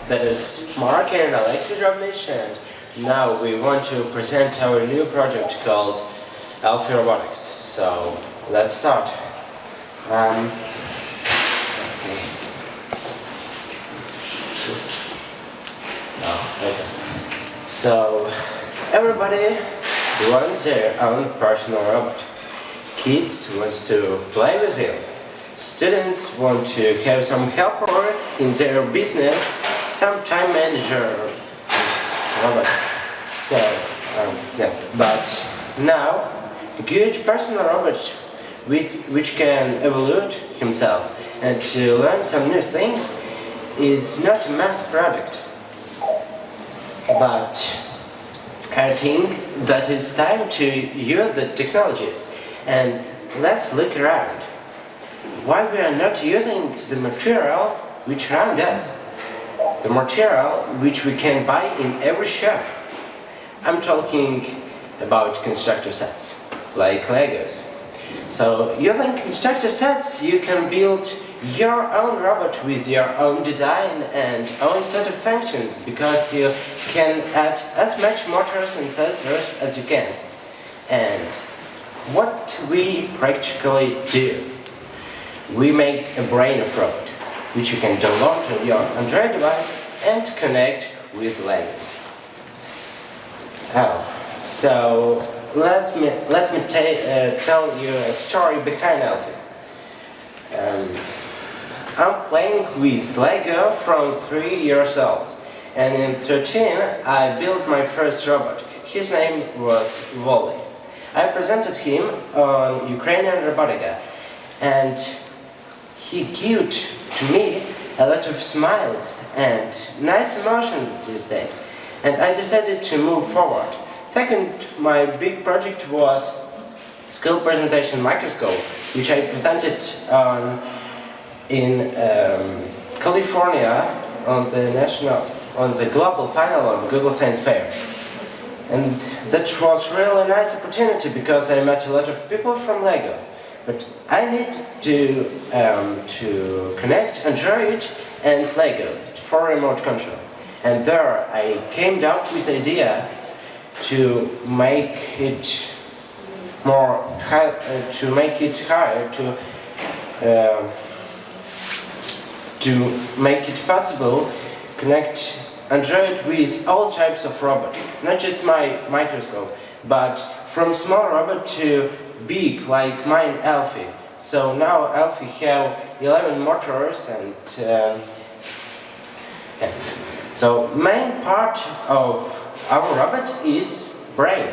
that is Drobnych Oleksiy Drobnych, and now we want to present our new project called ELFi Robotics. So let's start. Okay. So everybody wants their own personal robot. Kids want to play with him. Students want to have some helper in their business, some time manager robot. So, yeah. But now, good personal robot which can evolve himself and to learn some new things is not a mass product. But I think that it's time to use the technologies, and let's look around. Why we are not using the material which around us? The material which we can buy in every shop. I'm talking about constructor sets, like Legos. So using constructor sets, you can build your own robot with your own design and own set of functions, because you can add as much motors and sensors as you can. And what we practically do, we make a brain of robot, which you can download to your Android device and connect with Legos. So let me tell you a story behind ELFi. I'm playing with Lego from 3 years old, and in 13 I built my first robot. His name was Wally. I presented him on Ukrainian Robotica, and he gave to me a lot of smiles and nice emotions this day, and I decided to move forward. Second, my big project was school presentation microscope, which I presented in California on the global final of Google Science Fair. And that was really a nice opportunity because I met a lot of people from Lego. But I need to connect Android and Lego for remote control. And there I came up with the idea to make it higher, to make it possible connect Android with all types of robot, not just my microscope, but from small robot to big, like mine ELFi. So now ELFi have 11 motors and so main part of our robots is brain.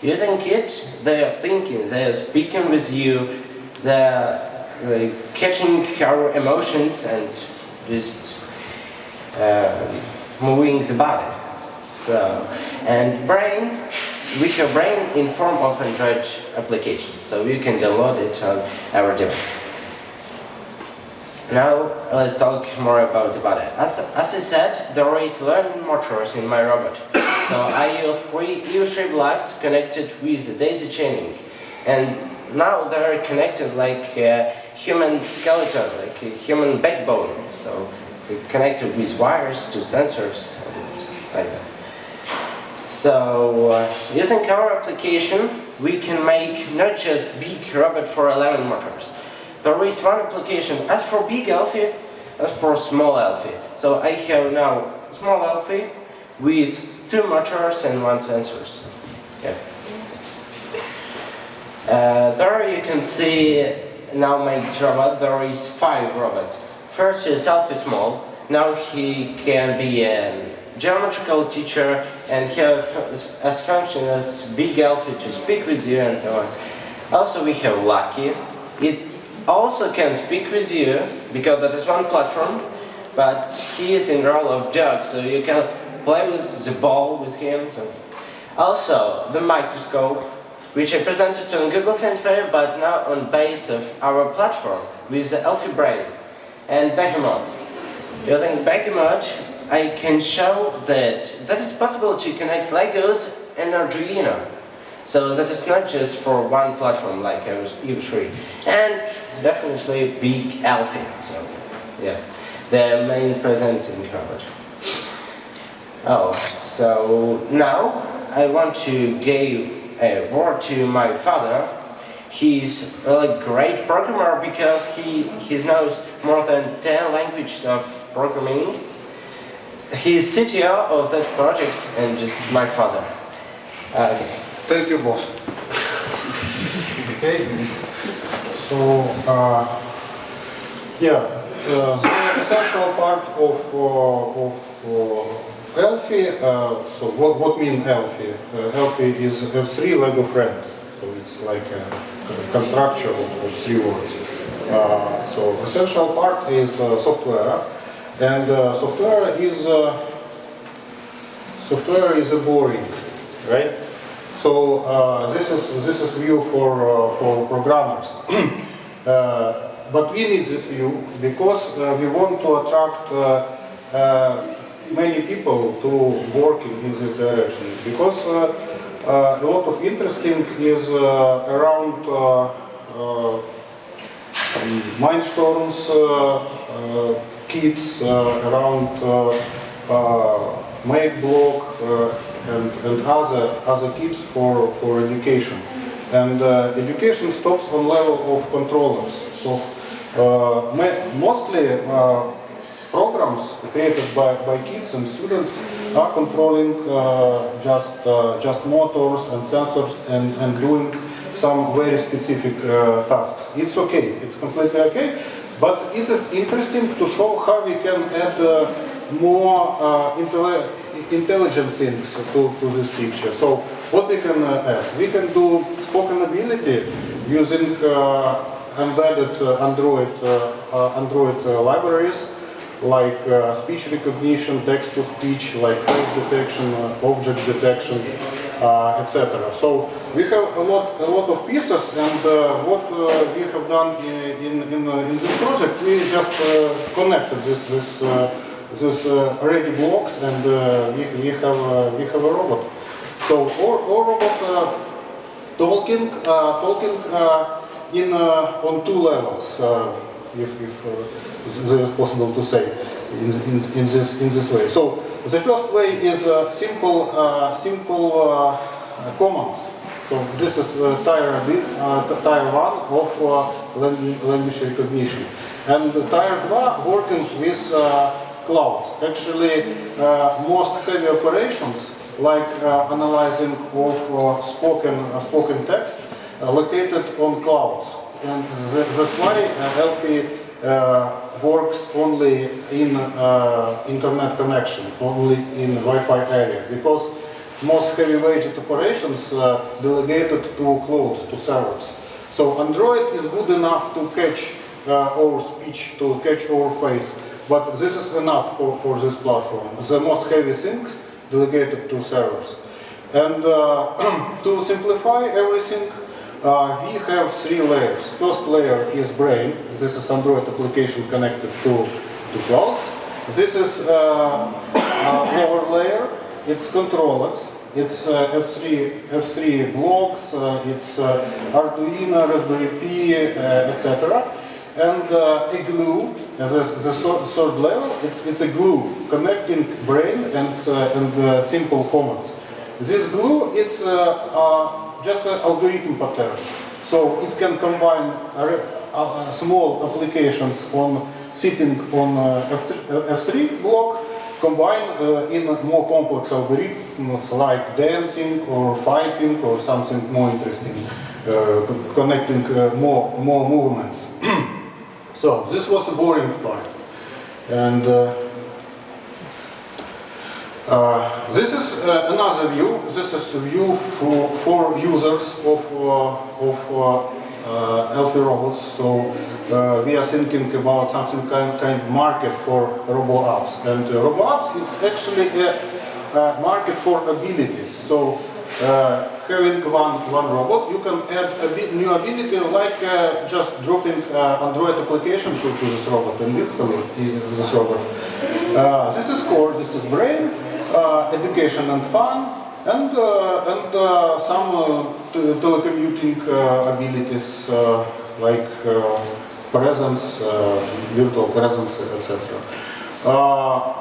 Using it, they are thinking, they are speaking with you, they are catching our emotions and just moving the body. So, and brain, we have brain in form of Android application, so you can download it on our device. Now let's talk more about the body. As I said, there is 11 motors in my robot. So I use 3 U3 blocks connected with daisy chaining, and now they are connected like a human skeleton, like a human backbone. So they're connected with wires to sensors, like that. So using our application, we can make not just big robot for 11 motors. There is one application as for big ELFi, as for small ELFi. So I have now small ELFi with 2 motors and 1 sensors. Yeah. There you can see now my robot. There is 5 robots. First is ELFi small. Now he can be a geometrical teacher and have as function as big ELFi to speak with you and so on. Also we have Lucky. It also can speak with you because that is one platform, but he is in role of dog, so you can play with the ball with him. So. Also the microscope, which I presented on Google Science Fair, but now on base of our platform with the ELFi brain and Behemoth. Using Behemoth, I can show that is possible to connect Legos and Arduino. So that is not just for one platform like U3. And definitely big ELFi. So yeah. the main presenting robot. Oh, so now I want to give a word to my father. He's a great programmer because he knows more than 10 languages of programming. He's CTO of that project and just my father. Okay. Thank you, boss. Okay. So, the essential part of ELFi. So, what mean ELFi? ELFi is F3 Lego friend. So it's like a construction of 3 words. So essential part is software, and software is a boring, right? So this is view for programmers. But we need this view because we want to attract many people to working in this direction. Because a lot of interesting is around mindstorms, kids, around make blog and other kids for education. And education stops on level of controllers. So mostly programs created by kids and students are controlling just motors and sensors and doing some very specific tasks. It's okay, it's completely okay, but it is interesting to show how we can add more intelligent things to this picture. So what we can add? We can do spoken ability using embedded Android libraries, like speech recognition, text-to-speech, like face detection, object detection, etc. So we have a lot of pieces, and what we have done in this project, we just connected this ready blocks, and we have a robot. So our robot talking on 2 levels. If there is possible to say in this way. So the first way is simple commands. So this is tier 1 of language recognition, and tier 2 working with clouds. Actually, most heavy operations like analyzing of spoken text located on clouds. And that's why ELFi works only in internet connection, only in Wi-Fi area, because most heavy-weighted operations delegated to clouds, to servers. So Android is good enough to catch our speech, to catch our face, but this is enough for this platform. The most heavy things delegated to servers. And to simplify everything, we have 3 layers. First layer is brain. This is Android application connected to clouds. This is lower layer. It's controllers. It's F3 blocks. It's Arduino, Raspberry Pi, etc. And a glue. The third level. It's a glue connecting brain and simple commands. This glue, it's just an algorithm pattern. So it can combine small applications sitting on F3 block, combine in more complex algorithms like dancing or fighting or something more interesting, connecting more movements. So this was a boring part. And this is another view. This is a view for users of ELFi robots. So we are thinking about something kind of market for robo apps, and robo apps is actually a market for abilities. So having one robot, you can add a new ability like just dropping Android application to this robot and install this robot. This is core. This is brain. Education and fun, and some telecommuting abilities like presence, virtual presence, etc.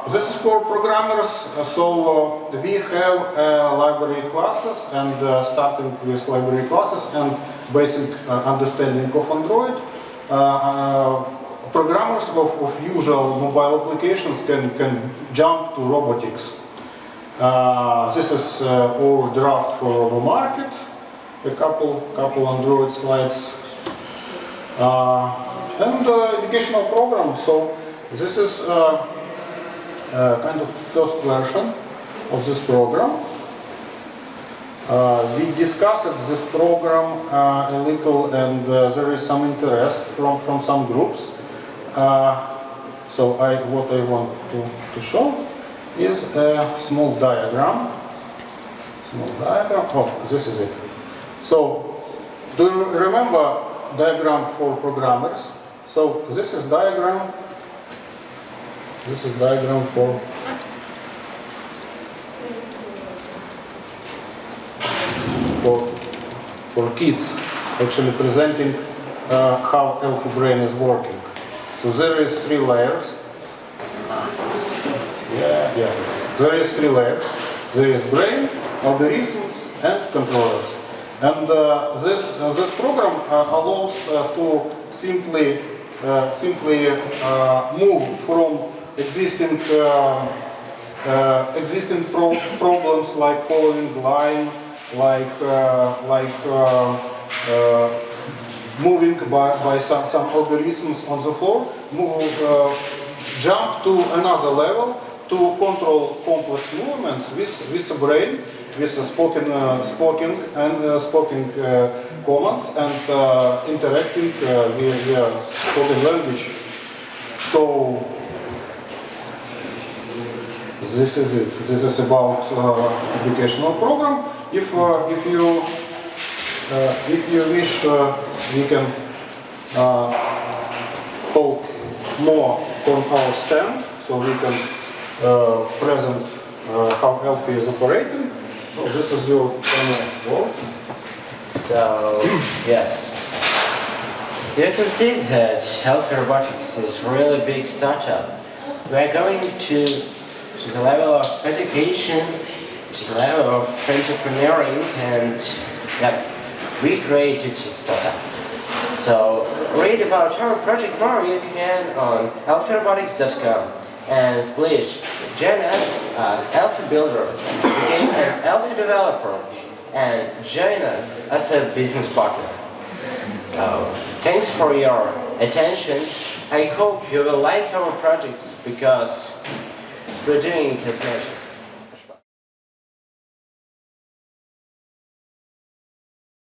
This is for programmers, so we have library classes, and starting with library classes and basic understanding of Android, programmers of usual mobile applications can jump to robotics. This is our draft for RoboMarket, a couple Android slides, and educational program. So this is kind of first version of this program. We discussed this program a little, and there is some interest from some groups. So what I want to show is a small diagram. Oh, this is it. So, do you remember diagram for programmers? So this is diagram. This is diagram for kids, actually presenting how ELFi brain is working. So there is 3 layers. There is 3 layers. There is brain, algorithms, and controllers. And this program allows to simply move from existing problems like following line, like moving by some algorithms on the floor, jump to another level to control complex movements with a brain, with a spoken commands, and interacting via spoken language. So this is it. This is about educational program. If you wish, we can talk more on our stand, so we can present how ELFi is operating. So this is your demo board. So, yes. You can see that ELFi Robotics is a really big startup. We are going to the level of education, to the level of entrepreneuring, and we created a startup. So read about our project more you can on elfirobotics.com, and please join us as ELFi builder, become an ELFi developer, and join us as a business partner. Thanks for your attention. I hope you will like our projects because we're doing as much as